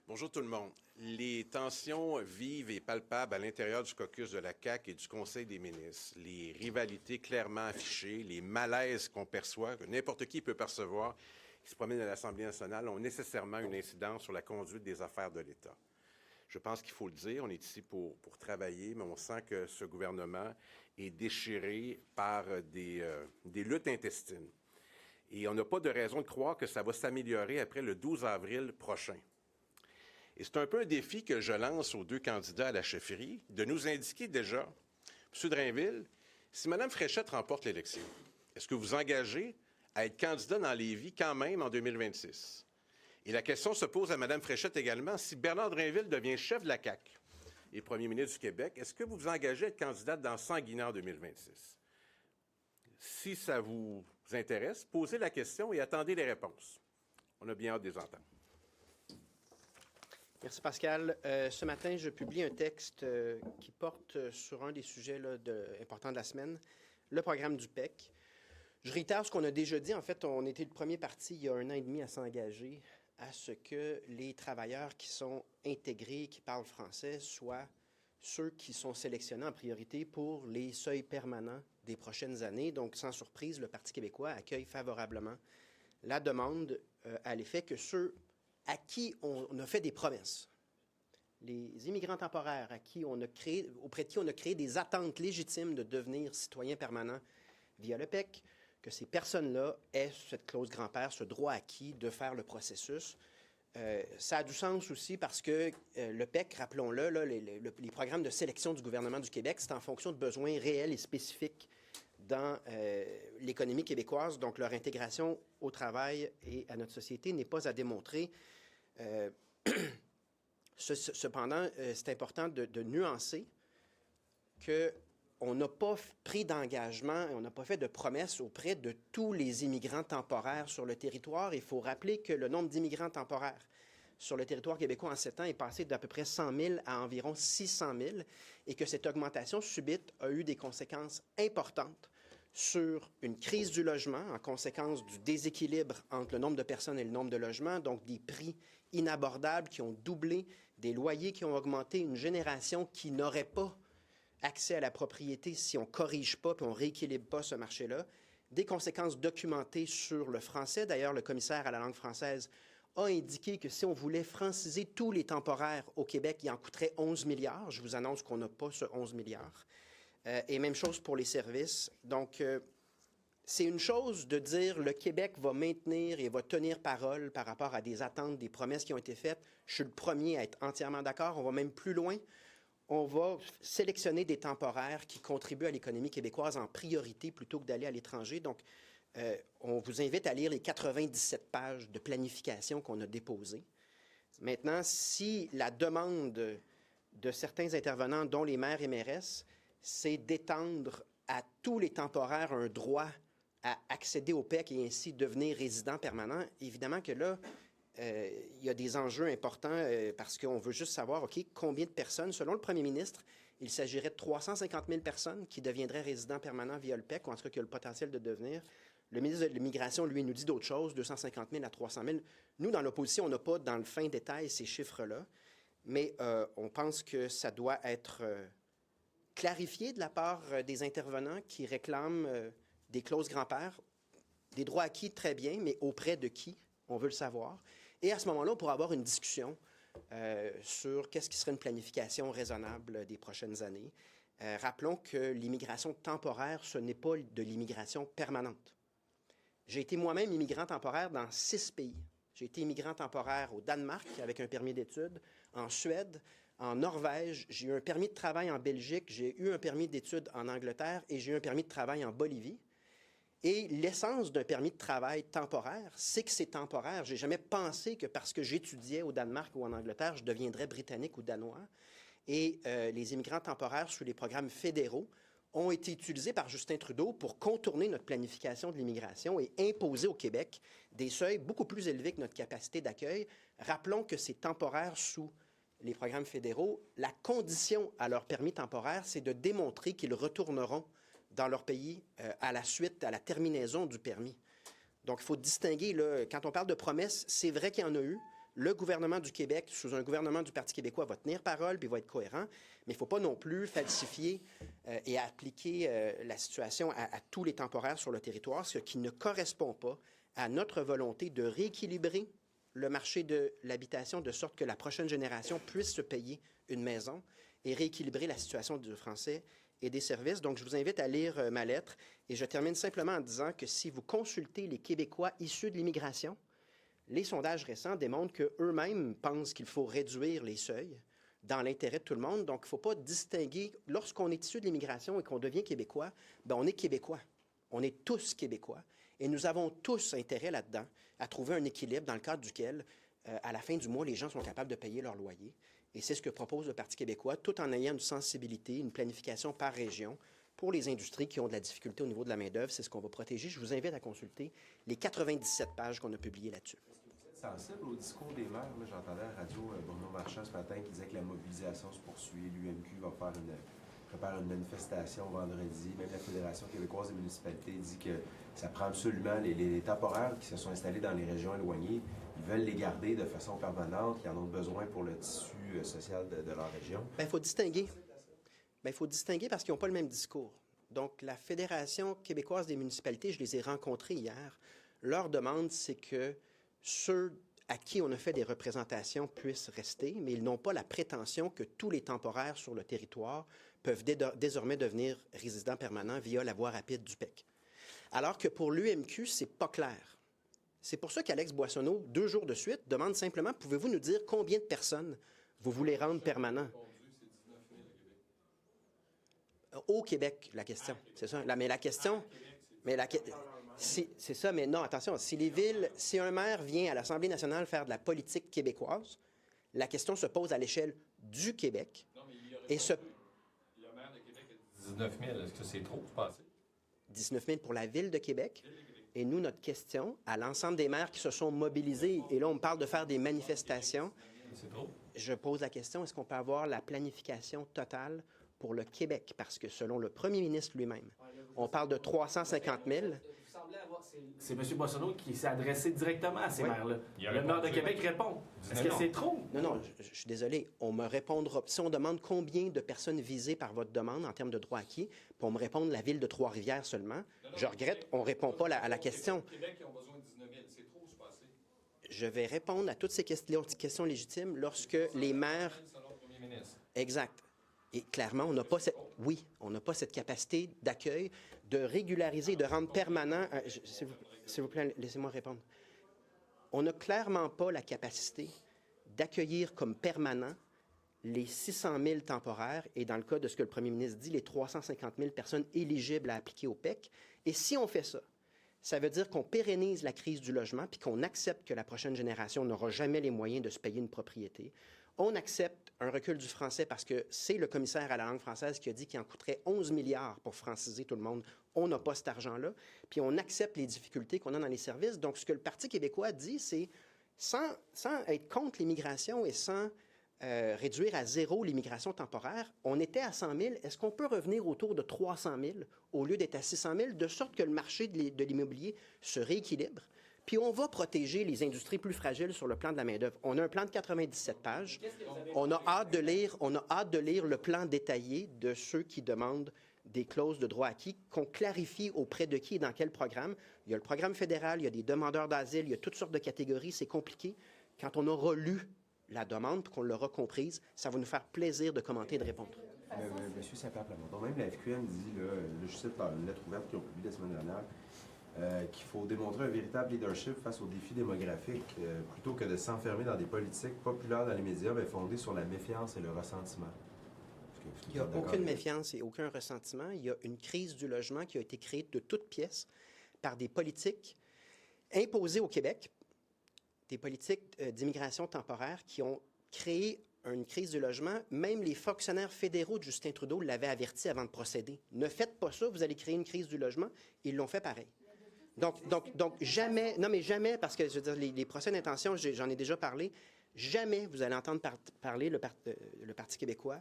Bonjour tout le monde. Les tensions vives et palpables à l'intérieur du caucus de la CAQ et du Conseil des ministres, les rivalités clairement affichées, les malaises qu'on perçoit, que n'importe qui peut percevoir, qui se promènent à l'Assemblée nationale, ont nécessairement une incidence sur la conduite des affaires de l'État. Je pense qu'il faut le dire, on est ici pour travailler, mais on sent que ce gouvernement est déchiré par des luttes intestines. Et on n'a pas de raison de croire que ça va s'améliorer après le 12 avril prochain. Et c'est un peu un défi que je lance aux deux candidats à la chefferie, de nous indiquer déjà, M. Drainville, si Mme Fréchette remporte l'élection, est-ce que vous engagez à être candidat dans Lévis quand même en 2026? Et la question se pose à Mme Fréchette également, si Bernard Drainville devient chef de la CAQ et premier ministre du Québec, est-ce que vous vous engagez à être candidate dans Sanguinant en 2026? Si ça vous intéresse, posez la question et attendez les réponses. On a bien hâte de les entendre. Merci, Pascal. Ce matin, je publie un texte qui porte sur un des sujets importants de la semaine, le programme du PEC. Je réitère ce qu'on a déjà dit. En fait, on était le premier parti, il y a 1 an et demi, à s'engager à ce que les travailleurs qui sont intégrés, qui parlent français, soient ceux qui sont sélectionnés en priorité pour les seuils permanents des prochaines années. Donc, sans surprise, le Parti québécois accueille favorablement la demande à l'effet que ceux à qui on a fait des promesses, les immigrants temporaires auprès de qui on a créé des attentes légitimes de devenir citoyens permanents via le PEC, que ces personnes-là aient cette clause grand-père, ce droit acquis de faire le processus. Ça a du sens aussi parce que le PEC, rappelons-le, les programmes de sélection du gouvernement du Québec, c'est en fonction de besoins réels et spécifiques dans l'économie québécoise. Donc, leur intégration au travail et à notre société n'est pas à démontrer. Cependant, c'est important de nuancer qu'on n'a pas pris d'engagement, on n'a pas fait de promesses auprès de tous les immigrants temporaires sur le territoire. Il faut rappeler que le nombre d'immigrants temporaires sur le territoire québécois en 7 ans est passé d'à peu près 100 000 à environ 600 000 et que cette augmentation subite a eu des conséquences importantes sur une crise du logement en conséquence du déséquilibre entre le nombre de personnes et le nombre de logements, donc des prix inabordables qui ont doublé, des loyers qui ont augmenté, une génération qui n'aurait pas accès à la propriété si on ne corrige pas et on ne rééquilibre pas ce marché-là, des conséquences documentées sur le français. D'ailleurs, le commissaire à la langue française a indiqué que si on voulait franciser tous les temporaires au Québec, il en coûterait 11 milliards. Je vous annonce qu'on n'a pas ce 11 milliards. Et même chose pour les services. Donc, c'est une chose de dire le Québec va maintenir et va tenir parole par rapport à des attentes, des promesses qui ont été faites. Je suis le premier à être entièrement d'accord. On va même plus loin. On va sélectionner des temporaires qui contribuent à l'économie québécoise en priorité plutôt que d'aller à l'étranger. Donc, on vous invite à lire les 97 pages de planification qu'on a déposées. Maintenant, si la demande de certains intervenants, dont les maires et mairesses, c'est d'étendre à tous les temporaires un droit à accéder au PEC et ainsi devenir résident permanent, évidemment que là, il y a des enjeux importants parce qu'on veut juste savoir, OK, combien de personnes, selon le premier ministre, il s'agirait de 350 000 personnes qui deviendraient résidents permanents via le PEC, ou en tout cas qui ont le potentiel de devenir. Le ministre de l'Immigration, lui, nous dit d'autres choses, 250 000 à 300 000. Nous, dans l'opposition, on n'a pas dans le fin détail ces chiffres-là, mais on pense que ça doit être clarifié de la part des intervenants qui réclament des clauses grand-père, des droits acquis, très bien, mais auprès de qui? On veut le savoir. Et à ce moment-là, on pourra avoir une discussion sur qu'est-ce qui serait une planification raisonnable des prochaines années. Rappelons que l'immigration temporaire, ce n'est pas de l'immigration permanente. J'ai été moi-même immigrant temporaire dans 6 pays. J'ai été immigrant temporaire au Danemark avec un permis d'études, en Suède, en Norvège, j'ai eu un permis de travail en Belgique, j'ai eu un permis d'études en Angleterre et j'ai eu un permis de travail en Bolivie. Et l'essence d'un permis de travail temporaire, c'est que c'est temporaire. Je n'ai jamais pensé que parce que j'étudiais au Danemark ou en Angleterre, je deviendrais britannique ou danois. Et les immigrants temporaires sous les programmes fédéraux ont été utilisés par Justin Trudeau pour contourner notre planification de l'immigration et imposer au Québec des seuils beaucoup plus élevés que notre capacité d'accueil. Rappelons que c'est temporaire sous les programmes fédéraux. La condition à leur permis temporaire, c'est de démontrer qu'ils retourneront dans leur pays à la suite, à la terminaison du permis. Donc, il faut distinguer, là, quand on parle de promesses, c'est vrai qu'il y en a eu. Le gouvernement du Québec, sous un gouvernement du Parti québécois, va tenir parole puis va être cohérent, mais il ne faut pas non plus falsifier et appliquer la situation à tous les temporaires sur le territoire, ce qui ne correspond pas à notre volonté de rééquilibrer le marché de l'habitation de sorte que la prochaine génération puisse se payer une maison et rééquilibrer la situation du français et des services. Donc, je vous invite à lire ma lettre et je termine simplement en disant que si vous consultez les Québécois issus de l'immigration, les sondages récents démontrent qu'eux-mêmes pensent qu'il faut réduire les seuils dans l'intérêt de tout le monde. Donc, il ne faut pas distinguer. Lorsqu'on est issu de l'immigration et qu'on devient Québécois, bien, on est Québécois. On est tous Québécois. Et nous avons tous intérêt là-dedans à trouver un équilibre dans le cadre duquel, à la fin du mois, les gens sont capables de payer leur loyer. Et c'est ce que propose le Parti québécois, tout en ayant une sensibilité, une planification par région pour les industries qui ont de la difficulté au niveau de la main-d'œuvre. C'est ce qu'on va protéger. Je vous invite à consulter les 97 pages qu'on a publiées là-dessus. Sensible au discours des maires. Là, j'entendais à la radio Bruno Marchand ce matin qui disait que la mobilisation se poursuit. L'UMQ va prépare une manifestation vendredi. Même la Fédération québécoise des municipalités dit que ça prend absolument les temporaires qui se sont installés dans les régions éloignées. Ils veulent les garder de façon permanente. Ils en ont besoin pour le tissu social de leur région. Bien, il faut distinguer. Bien, il faut distinguer parce qu'ils n'ont pas le même discours. Donc, la Fédération québécoise des municipalités, je les ai rencontrés hier. Leur demande, c'est que ceux à qui on a fait des représentations puissent rester, mais ils n'ont pas la prétention que tous les temporaires sur le territoire peuvent désormais devenir résidents permanents via la voie rapide du PEC. Alors que pour l'UMQ, c'est pas clair. C'est pour ça qu'Alex Boissonneau, 2 jours de suite, demande simplement, pouvez-vous nous dire combien de personnes vous voulez rendre permanents? Au Québec, la question. C'est ça. Mais la question... c'est ça, mais non, attention, si un maire vient à l'Assemblée nationale faire de la politique québécoise, la question se pose à l'échelle du Québec. Non, mais le maire de Québec a 19 000. Est-ce que c'est trop, vous pensez? 19 000 pour la Ville de Québec. Et nous, notre question à l'ensemble des maires qui se sont mobilisés, et là, on me parle de faire des manifestations. C'est trop? Je pose la question, est-ce qu'on peut avoir la planification totale pour le Québec? Parce que selon le premier ministre lui-même, on parle de 350 000. C'est M. Boissonneau qui s'est adressé directement à ces maires-là. Le maire de Québec répond. Est-ce que c'est trop? Non, je suis désolé. On me répondra. Si on demande combien de personnes visées par votre demande en termes de droits acquis, puis on me répond la ville de Trois-Rivières seulement, je regrette, on ne répond pas à la question. Le Québec, ils ont besoin de 19 000. C'est trop, c'est pas assez. Je vais répondre à toutes ces questions légitimes lorsque les maires... Selon le premier ministre. Exact. Et clairement, on n'a pas cette capacité d'accueil, de régulariser, de rendre permanent... S'il vous plaît, laissez-moi répondre. On n'a clairement pas la capacité d'accueillir comme permanent les 600 000 temporaires et, dans le cas de ce que le premier ministre dit, les 350 000 personnes éligibles à appliquer au PEC. Et si on fait ça, ça veut dire qu'on pérennise la crise du logement puis qu'on accepte que la prochaine génération n'aura jamais les moyens de se payer une propriété. On accepte un recul du français parce que c'est le commissaire à la langue française qui a dit qu'il en coûterait 11 milliards pour franciser tout le monde. On n'a pas cet argent-là. Puis on accepte les difficultés qu'on a dans les services. Donc, ce que le Parti québécois dit, c'est sans être contre l'immigration et sans réduire à zéro l'immigration temporaire, on était à 100 000. Est-ce qu'on peut revenir autour de 300 000 au lieu d'être à 600 000, de sorte que le marché de l'immobilier se rééquilibre? Puis on va protéger les industries plus fragiles sur le plan de la main-d'œuvre. On a un plan de 97 pages. On a hâte de lire le plan détaillé de ceux qui demandent des clauses de droit acquis, qu'on clarifie auprès de qui et dans quel programme. Il y a le programme fédéral, il y a des demandeurs d'asile, il y a toutes sortes de catégories. C'est compliqué. Quand on aura lu la demande et qu'on l'aura comprise, ça va nous faire plaisir de commenter et de répondre. Monsieur Saint-Pierre-Plamondon, même la FQM dit, là, je cite par une lettre ouverte qu'ils ont publiée la semaine dernière, qu'il faut démontrer un véritable leadership face aux défis démographiques, plutôt que de s'enfermer dans des politiques populaires dans les médias, mais fondées sur la méfiance et le ressentiment. Il n'y a aucune méfiance et aucun ressentiment. Il y a une crise du logement qui a été créée de toutes pièces par des politiques imposées au Québec, des politiques d'immigration temporaire qui ont créé une crise du logement. Même les fonctionnaires fédéraux de Justin Trudeau l'avaient averti avant de procéder. Ne faites pas ça, vous allez créer une crise du logement. Ils l'ont fait pareil. Donc jamais, non mais jamais, parce que je veux dire, les procès d'intention, j'en ai déjà parlé, jamais vous allez entendre parler le Parti québécois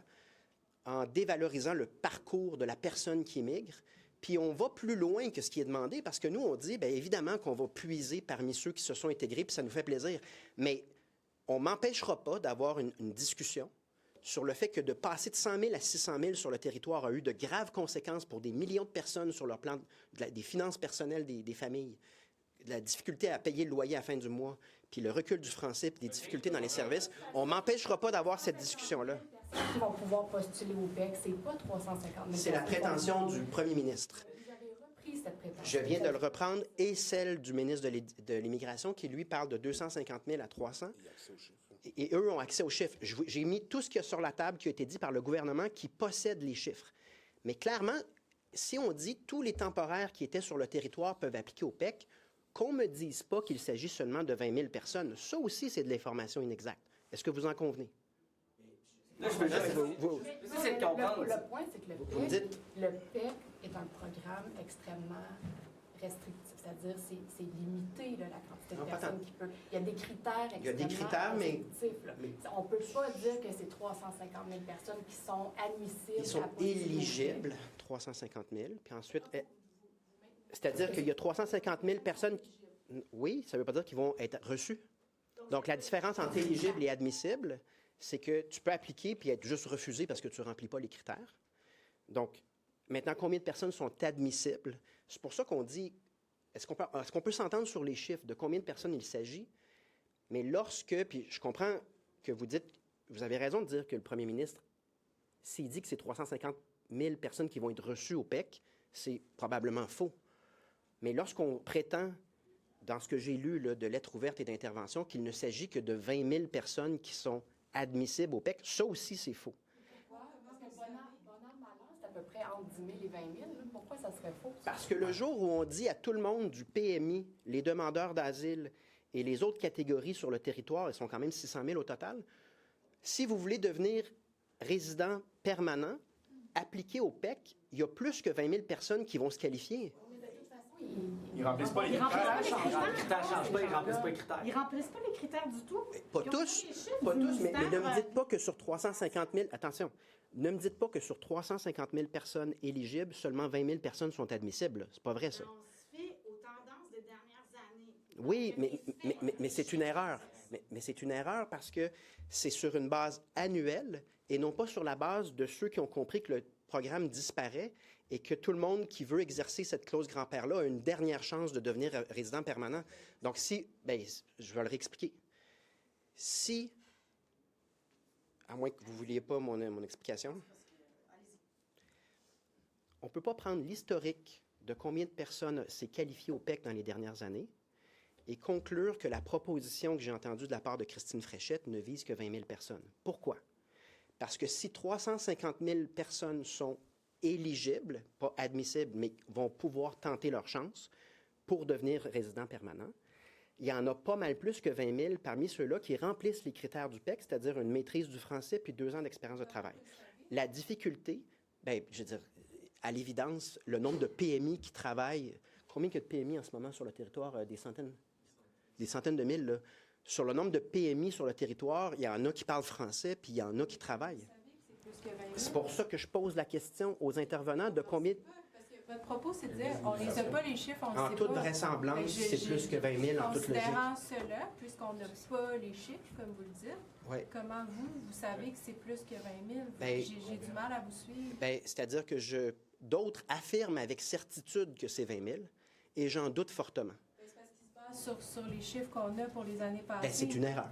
en dévalorisant le parcours de la personne qui émigre. Puis on va plus loin que ce qui est demandé, parce que nous, on dit, bien évidemment qu'on va puiser parmi ceux qui se sont intégrés, puis ça nous fait plaisir. Mais on ne m'empêchera pas d'avoir une discussion sur le fait que de passer de 100 000 à 600 000 sur le territoire a eu de graves conséquences pour des millions de personnes sur leur plan des finances personnelles des familles, de la difficulté à payer le loyer à la fin du mois, puis le recul du français, puis des difficultés dans les services. On ne m'empêchera pas d'avoir cette discussion-là. Qui vont pouvoir postuler au PEC, c'est pas 350 000. C'est la prétention du premier ministre. Vous avez repris cette prétention. Je viens de le reprendre, et celle du ministre de l'Immigration, qui, lui, parle de 250 000 à 300. Et eux ont accès aux chiffres. J'ai mis tout ce qu'il y a sur la table qui a été dit par le gouvernement qui possède les chiffres. Mais clairement, si on dit tous les temporaires qui étaient sur le territoire peuvent appliquer au PEC, qu'on ne me dise pas qu'il s'agit seulement de 20 000 personnes, ça aussi, c'est de l'information inexacte. Est-ce que vous en convenez? Là, je veux juste... c'est de comprendre. Le point, c'est que le PEC est un programme extrêmement restrictif, c'est-à-dire c'est limité là, la quantité de personnes qui peut. Il y a des critères extrêmement restrictifs. On ne peut pas dire que c'est 350 000 personnes qui sont admissibles. Ils sont éligibles, 350 000, puis ensuite, c'est-à-dire qu'il y a 350 000 personnes. Oui, ça ne veut pas dire qu'ils vont être reçus. Donc la différence entre éligible et admissible, c'est que tu peux appliquer puis être juste refusé parce que tu ne remplis pas les critères. Donc, maintenant, combien de personnes sont admissibles? C'est pour ça qu'on dit, est-ce qu'on peut s'entendre sur les chiffres de combien de personnes il s'agit? Mais lorsque, puis je comprends que vous dites, vous avez raison de dire que le premier ministre, s'il dit que c'est 350 000 personnes qui vont être reçues au PEC, c'est probablement faux. Mais lorsqu'on prétend, dans ce que j'ai lu là, de lettres ouvertes et d'interventions, qu'il ne s'agit que de 20 000 personnes qui sont admissibles au PEC, ça aussi, c'est faux. Pourquoi? Parce que c'est à peu près entre 10 000 et 20 000. Pourquoi ça serait faux? Parce que le jour où on dit à tout le monde du PMI, les demandeurs d'asile et les autres catégories sur le territoire, ils sont quand même 600 000 au total, si vous voulez devenir résident permanent, appliqué au PEC, il y a plus que 20 000 personnes qui vont se qualifier. Ils ne remplissent pas les critères. Les critères ne changent pas, ils ne remplissent pas les critères. Ils ne remplissent pas les critères du tout. Pas tous, mais ne me dites pas que sur 350 000, attention, ne me dites pas que sur 350 000 personnes éligibles, seulement 20 000 personnes sont admissibles. C'est pas vrai, ça. On se fait aux tendances des dernières années. Oui, mais c'est une erreur. Mais c'est une erreur parce que c'est sur une base annuelle et non pas sur la base de ceux qui ont compris que le programme disparaît et que tout le monde qui veut exercer cette clause grand-père-là a une dernière chance de devenir résident permanent. Donc, je vais le réexpliquer. Si, à moins que vous ne vouliez pas mon explication, on ne peut pas prendre l'historique de combien de personnes s'est qualifié au PEC dans les dernières années et conclure que la proposition que j'ai entendue de la part de Christine Fréchette ne vise que 20 000 personnes. Pourquoi? Parce que si 350 000 personnes sont éligibles, pas admissibles, mais vont pouvoir tenter leur chance pour devenir résident permanent, il y en a pas mal plus que 20 000 parmi ceux-là qui remplissent les critères du PEC, c'est-à-dire une maîtrise du français puis 2 ans d'expérience de travail. La difficulté, je veux dire, à l'évidence, le nombre de PMI qui travaillent, combien il y a de PMI en ce moment sur le territoire? Des centaines de mille, là. Sur le nombre de PMI sur le territoire, il y en a qui parlent français, puis il y en a qui travaillent. C'est pour ça que je pose la question aux intervenants de combien... Parce que votre propos, c'est de dire, on ne les a pas les chiffres, on ne sait pas. En toute vraisemblance, c'est plus que 20 000 en toute logique. Considérant cela, puisqu'on n'a pas les chiffres, comme vous le dites, comment vous savez que c'est plus que 20 000? J'ai du mal à vous suivre. C'est-à-dire que d'autres affirment avec certitude que c'est 20 000 et j'en doute fortement. C'est parce qu'il se base sur les chiffres qu'on a pour les années passées. C'est une erreur.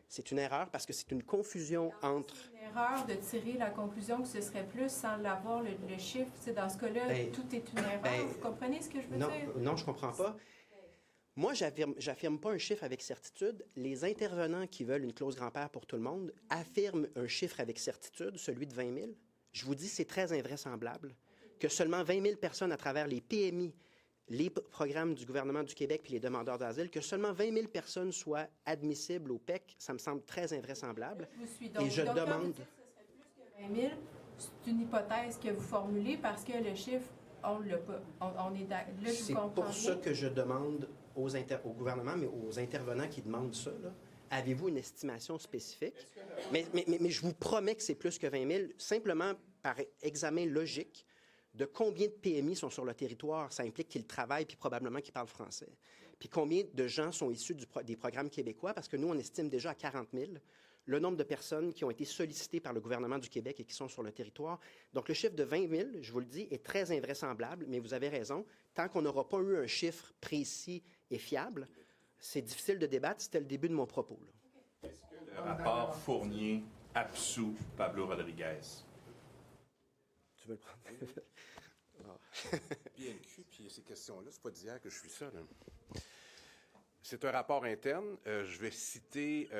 C'est une erreur parce que c'est une confusion entre... C'est une erreur de tirer la conclusion que ce serait plus sans l'avoir le chiffre. C'est dans ce cas-là, tout est une erreur. Vous comprenez ce que je veux dire? Non, je ne comprends pas. Moi, j'affirme pas un chiffre avec certitude. Les intervenants qui veulent une clause grand-père pour tout le monde affirment un chiffre avec certitude, celui de 20 000. Je vous dis, c'est très invraisemblable que seulement 20 000 personnes à travers les PMI, les programmes du gouvernement du Québec puis les demandeurs d'asile, que seulement 20 000 personnes soient admissibles au PEC, ça me semble très invraisemblable. Je vous suis. Et je demande... Quand vous dites que ce serait plus que 20 000, c'est une hypothèse que vous formulez parce que le chiffre, on ne l'a pas. C'est pour ça que je demande au gouvernement, mais aux intervenants qui demandent ça, là, avez-vous une estimation spécifique? Mais je vous promets que c'est plus que 20 000, simplement par examen logique de combien de PMI sont sur le territoire. Ça implique qu'ils travaillent puis probablement qu'ils parlent français. puis combien de gens sont issus des programmes québécois, parce que nous, on estime déjà à 40 000 le nombre de personnes qui ont été sollicitées par le gouvernement du Québec et qui sont sur le territoire. Donc, le chiffre de 20 000, je vous le dis, est très invraisemblable, mais vous avez raison. Tant qu'on n'aura pas eu un chiffre précis et fiable, c'est difficile de débattre. C'était le début de mon propos. Là. Est-ce que le rapport Fournier absout Pablo Rodriguez? Tu veux le prendre? PNQ, puis ces questions-là, c'est pas d'hier que je suis ça. Là. C'est un rapport interne. Je vais citer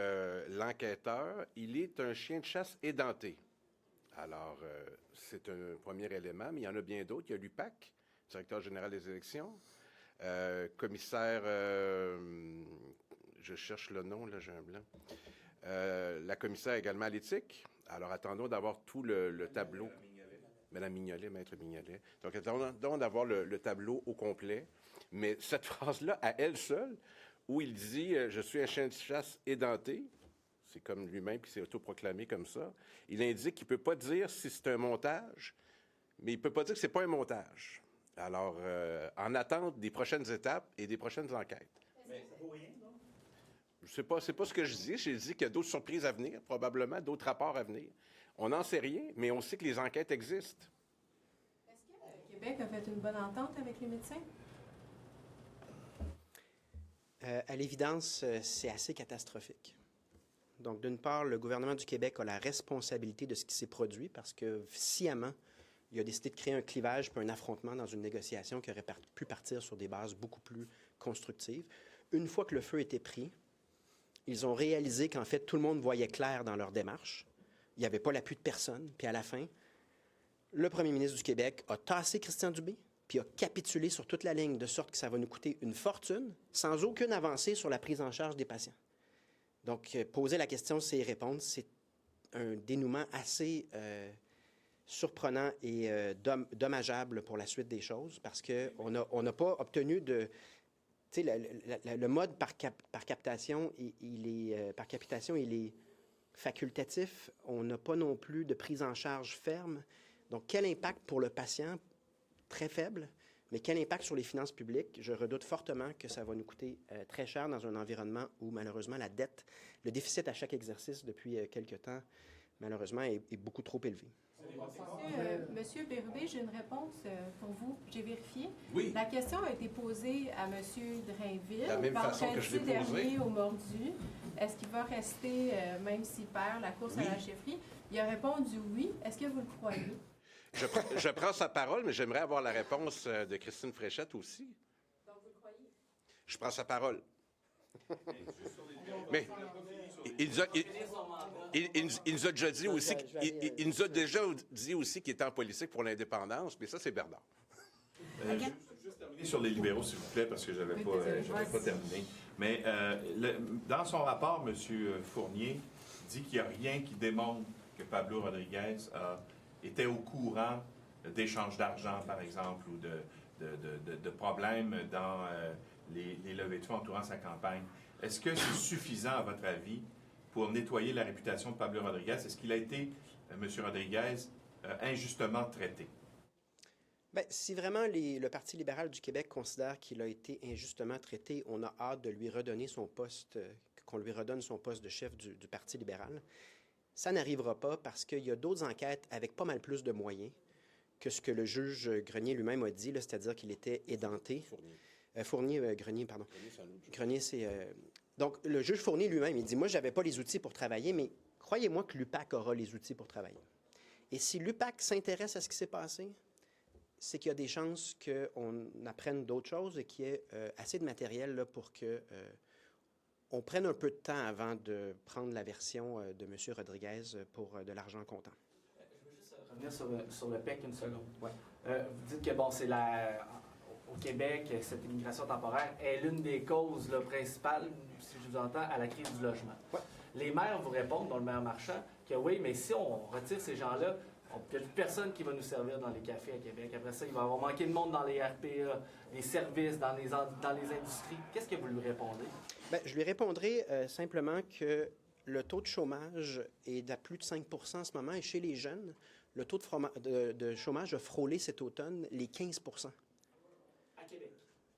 l'enquêteur. Il est un chien de chasse édenté. Alors, c'est un premier élément, mais il y en a bien d'autres. Il y a l'UPAC, directeur général des élections, commissaire, je cherche le nom, là, j'ai un blanc, la commissaire également à l'éthique. Alors, attendons d'avoir tout le tableau. Mme Mignolet, Maître Mignolet. Donc, attendons d'avoir le tableau au complet. Mais cette phrase-là, à elle seule, où il dit « Je suis un chien de chasse édenté », c'est comme lui-même qui s'est autoproclamé comme ça, il indique qu'il ne peut pas dire si c'est un montage, mais il ne peut pas dire que ce n'est pas un montage. Alors, en attente des prochaines étapes et des prochaines enquêtes. Mais ça vaut rien, non? C'est pas ce que je dis. J'ai dit qu'il y a d'autres surprises à venir, probablement, d'autres rapports à venir. On n'en sait rien, mais on sait que les enquêtes existent. Est-ce que le Québec a fait une bonne entente avec les médecins? À l'évidence, c'est assez catastrophique. Donc, d'une part, le gouvernement du Québec a la responsabilité de ce qui s'est produit parce que, sciemment, il a décidé de créer un clivage puis un affrontement dans une négociation qui aurait pu partir sur des bases beaucoup plus constructives. Une fois que le feu était pris, ils ont réalisé qu'en fait, tout le monde voyait clair dans leur démarche. Il n'y avait pas l'appui de personne. Puis à la fin, le premier ministre du Québec a tassé Christian Dubé, puis a capitulé sur toute la ligne, de sorte que ça va nous coûter une fortune, sans aucune avancée sur la prise en charge des patients. Donc, poser la question, c'est y répondre. C'est un dénouement assez surprenant et dommageable pour la suite des choses, parce qu'on n'a pas obtenu de... Tu sais, le mode par captation, il est facultatif. On n'a pas non plus de prise en charge ferme. Donc, quel impact pour le patient? Très faible. Mais quel impact sur les finances publiques? Je redoute fortement que ça va nous coûter très cher dans un environnement où, malheureusement, la dette, le déficit à chaque exercice depuis quelque temps, malheureusement, est beaucoup trop élevé. Monsieur Bérubé, j'ai une réponse pour vous. J'ai vérifié. Oui. La question a été posée à Monsieur Drainville. La même façon que je l'ai posée. Dernier au Mordu. Est-ce qu'il va rester, même s'il perd la course à la chefferie? Il a répondu oui. Est-ce que vous le croyez? Je prends sa parole, mais j'aimerais avoir la réponse de Christine Fréchette aussi. Donc, vous le croyez? Je prends sa parole. Mais il nous a déjà dit aussi il nous a déjà dit aussi qu'il était en politique pour l'indépendance, mais ça, c'est Bernard. Juste terminer sur les libéraux, s'il vous plaît, parce que je n'avais pas terminé. Mais dans son rapport, M. Fournier dit qu'il n'y a rien qui démontre que Pablo Rodriguez était au courant d'échanges d'argent, par exemple, ou de problèmes dans les levées de fonds entourant sa campagne. Est-ce que c'est suffisant, à votre avis, pour nettoyer la réputation de Pablo Rodriguez? Est-ce qu'il a été, M. Rodriguez, injustement traité? Bien, si vraiment le Parti libéral du Québec considère qu'il a été injustement traité, on a hâte de lui redonner son poste, qu'on lui redonne son poste de chef du Parti libéral. Ça n'arrivera pas parce qu'il y a d'autres enquêtes avec pas mal plus de moyens que ce que le juge Grenier lui-même a dit, c'est-à-dire qu'il était édenté. Grenier, pardon. Grenier, c'est... Donc, le juge Fournier lui-même, il dit, moi, je n'avais pas les outils pour travailler, mais croyez-moi que l'UPAC aura les outils pour travailler. Et si l'UPAC s'intéresse à ce qui s'est passé, c'est qu'il y a des chances qu'on apprenne d'autres choses et qu'il y ait assez de matériel là, pour qu'on prenne un peu de temps avant de prendre la version de M. Rodriguez pour de l'argent comptant. Je veux juste revenir sur le PEC une seconde. Ouais. Vous dites que, bon, c'est au Québec, cette immigration temporaire est l'une des causes principales, si je vous entends, à la crise du logement. Ouais. Les maires vous répondent, dont le maire Marchand, que oui, mais si on retire ces gens-là, il n'y a plus personne qui va nous servir dans les cafés à Québec. Après ça, il va y avoir manqué de monde dans les RPA, les services, dans les industries. Qu'est-ce que vous lui répondez? Bien, je lui répondrai simplement que le taux de chômage est d'à plus de 5 % en ce moment. Et chez les jeunes, le taux de chômage a frôlé cet automne les 15 % À Québec?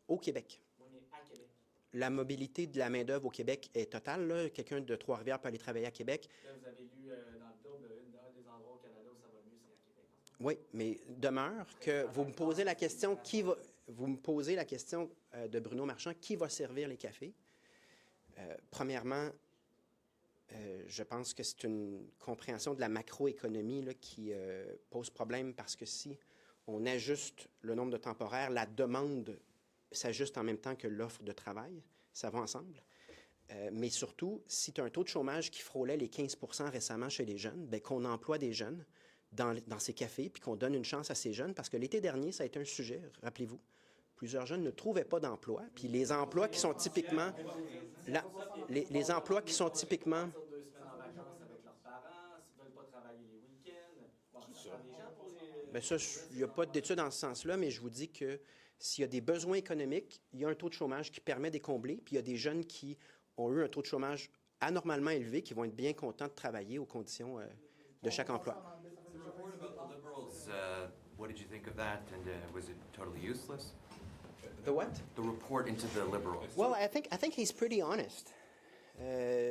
Au Québec. Oui, à Québec. la mobilité de la main-d'œuvre au Québec est totale. Quelqu'un de Trois-Rivières peut aller travailler à Québec. Là, vous avez lu dans le Globe, un des endroits au Canada où ça va mieux, c'est à Québec. Oui, mais demeure que vous me posez la question de Bruno Marchand, qui va servir les cafés? Premièrement, je pense que c'est une compréhension de la macroéconomie là, qui pose problème parce que si on ajuste le nombre de temporaires, la demande s'ajuste en même temps que l'offre de travail. Ça va ensemble. Mais surtout, si tu as un taux de chômage qui frôlait les 15 % récemment chez les jeunes, bien, qu'on emploie des jeunes dans ces cafés puis qu'on donne une chance à ces jeunes, parce que l'été dernier, ça a été un sujet, rappelez-vous. Plusieurs jeunes ne trouvaient pas d'emploi. Puis les emplois qui sont typiquement... les emplois qui sont typiquement... Bien, ça, il n'y a pas d'études dans ce sens-là, mais je vous dis que s'il y a des besoins économiques, il y a un taux de chômage qui permet de les combler, puis il y a des jeunes qui ont eu un taux de chômage anormalement élevé, qui vont être bien contents de travailler aux conditions de chaque emploi. What did you think of that, and was it totally useless? The what? The report into the Liberals. Well, I think he's pretty honest.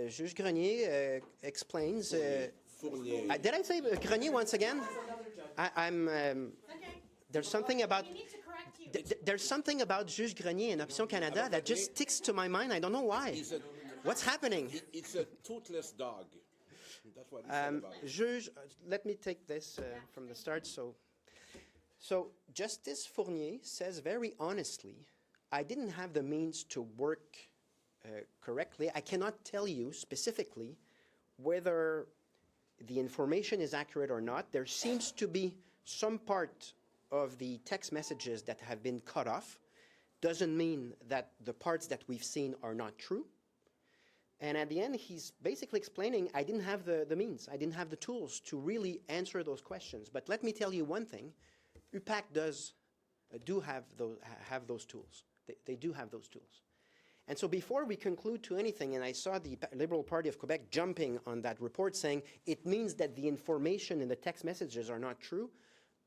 Juge Grenier explains. Did I say Grenier once again? There's something about there's something about Juge Grenier in Option Canada that just sticks to my mind. I don't know why. What's happening? It's a toothless dog. That's what he said about it. Juge, let me take this from the start. So Justice Fournier says very honestly, I didn't have the means to work correctly. I cannot tell you specifically whether the information is accurate or not. There seems to be some part of the text messages that have been cut off. Doesn't mean that the parts that we've seen are not true. And at the end, he's basically explaining, I didn't have the means. I didn't have the tools to really answer those questions. But let me tell you one thing. UPAC do have those tools. They do have those tools. And so before we conclude to anything, and I saw the Liberal Party of Quebec jumping on that report saying it means that the information in the text messages are not true,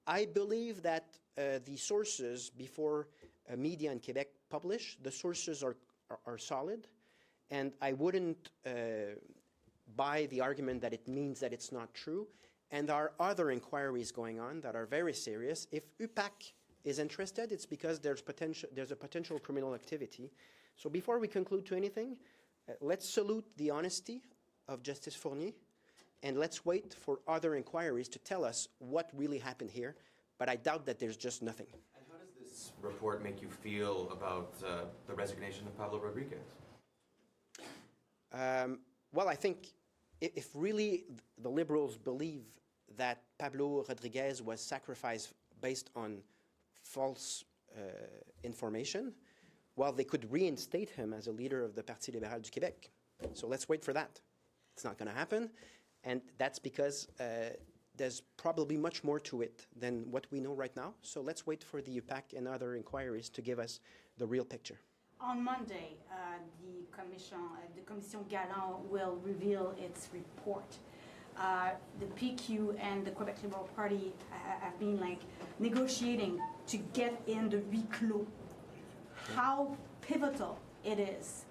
I believe that the sources before media in Quebec publish, the sources are solid, and I wouldn't buy the argument that it means that it's not true. And there are other inquiries going on that are very serious. If UPAC is interested, it's because there's a potential criminal activity. So before we conclude to anything, let's salute the honesty of Justice Fournier, and let's wait for other inquiries to tell us what really happened here. But I doubt that there's just nothing. And how does this report make you feel about the resignation of Pablo Rodriguez? Well, I think if really the Liberals believe that Pablo Rodriguez was sacrificed based on false information, well, they could reinstate him as a leader of the Parti libéral du Québec. So let's wait for that. It's not going to happen, and that's because there's probably much more to it than what we know right now. So let's wait for the UPAC and other inquiries to give us the real picture. On Monday, the Commission Gallant will reveal its report. The PQ and the Quebec Liberal Party have been negotiating to get in the huis clos. How pivotal it is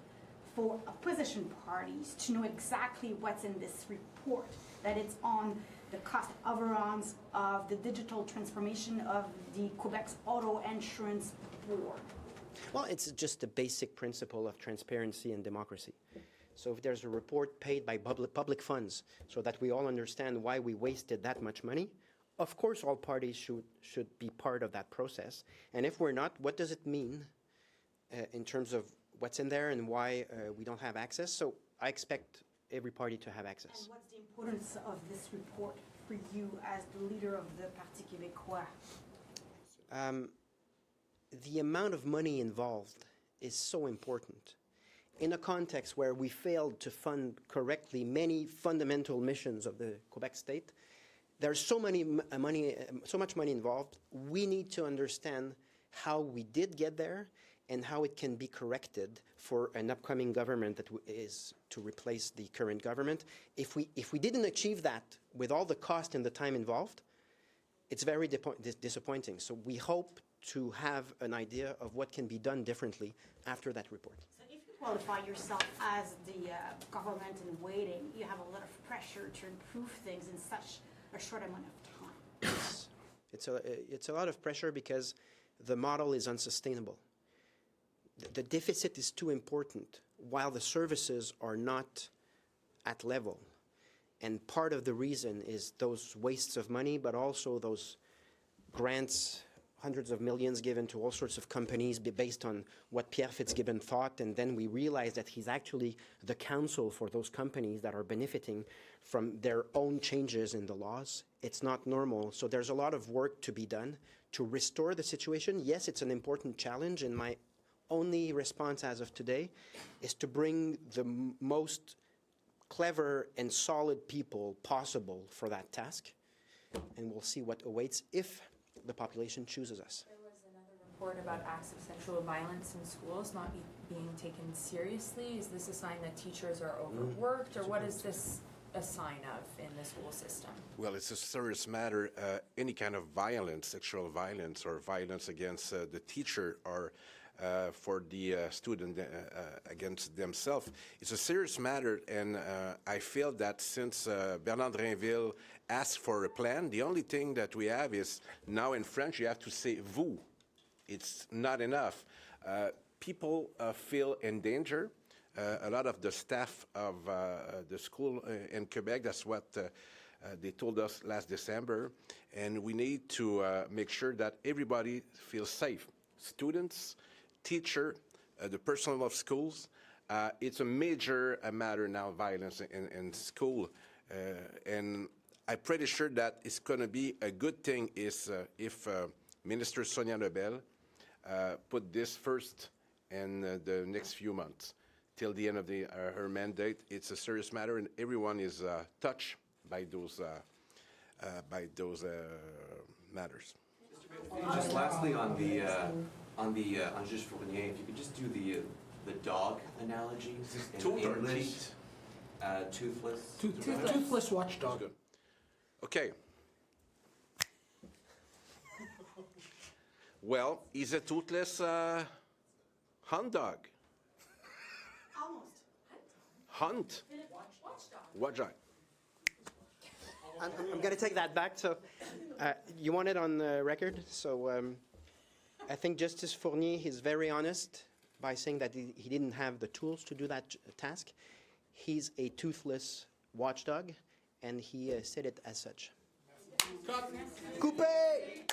for opposition parties to know exactly what's in this report, that it's on the cost overruns of the digital transformation of the Quebec's auto insurance board. Well, it's just a basic principle of transparency and democracy. So if there's a report paid by public funds so that we all understand why we wasted that much money, of course all parties should be part of that process. And if we're not, what does it mean in terms of what's in there and why we don't have access? So I expect every party to have access. And what's the importance of this report for you as the leader of the Parti Québécois? The amount of money involved is so important. In a context where we failed to fund correctly many fundamental missions of the Quebec state, there's so much money involved. We need to understand how we did get there and how it can be corrected for an upcoming government that is to replace the current government. If we didn't achieve that with all the cost and the time involved, it's very disappointing. So we hope to have an idea of what can be done differently after that report. So if you qualify yourself as the government in waiting. You have a lot of pressure to improve things in such a short amount of time. It's a lot of pressure because the model is unsustainable. The deficit is too important while the services are not at level. And part of the reason is those wastes of money, but also those grants, hundreds of millions given to all sorts of companies based on what Pierre Fitzgibbon thought, and then we realize that he's actually the counsel for those companies that are benefiting from their own changes in the laws. It's not normal. So there's a lot of work to be done to restore the situation. Yes, it's an important challenge, and my only response as of today is to bring the most clever and solid people possible for that task, and we'll see what awaits if the population chooses us. There was another report about acts of sexual violence in schools not being taken seriously. Is this a sign that teachers are overworked, or what is this a sign of in the school system? Well, it's a serious matter. Any kind of violence, sexual violence or violence against the teacher or for the student against themselves. It's a serious matter, and I feel that since Bernard Drinville asked for a plan, the only thing that we have is now in French you have to say vous. It's not enough. People feel in danger. A lot of the staff of the school in Quebec, that's what they told us last December, and we need to make sure that everybody feels safe. Students, teacher, the personnel of schools. It's a major matter now, violence in school. And I'm pretty sure that it's going to be a good thing if Minister Sonia Lebel put this first in the next few months. Till the end of her mandate, it's a serious matter, and everyone is touched by those matters. Just lastly on Juge Fournier, if you could just do the dog analogy in English. Toothless. Toothless watchdog. Good. Okay. Well, he's a toothless hunt dog. Almost. Hunt. Watchdog. I'm going to take that back. So you want it on record? So I think Justice Fournier is very honest by saying that he didn't have the tools to do that task. He's a toothless watchdog, and he said it as such. Coupé!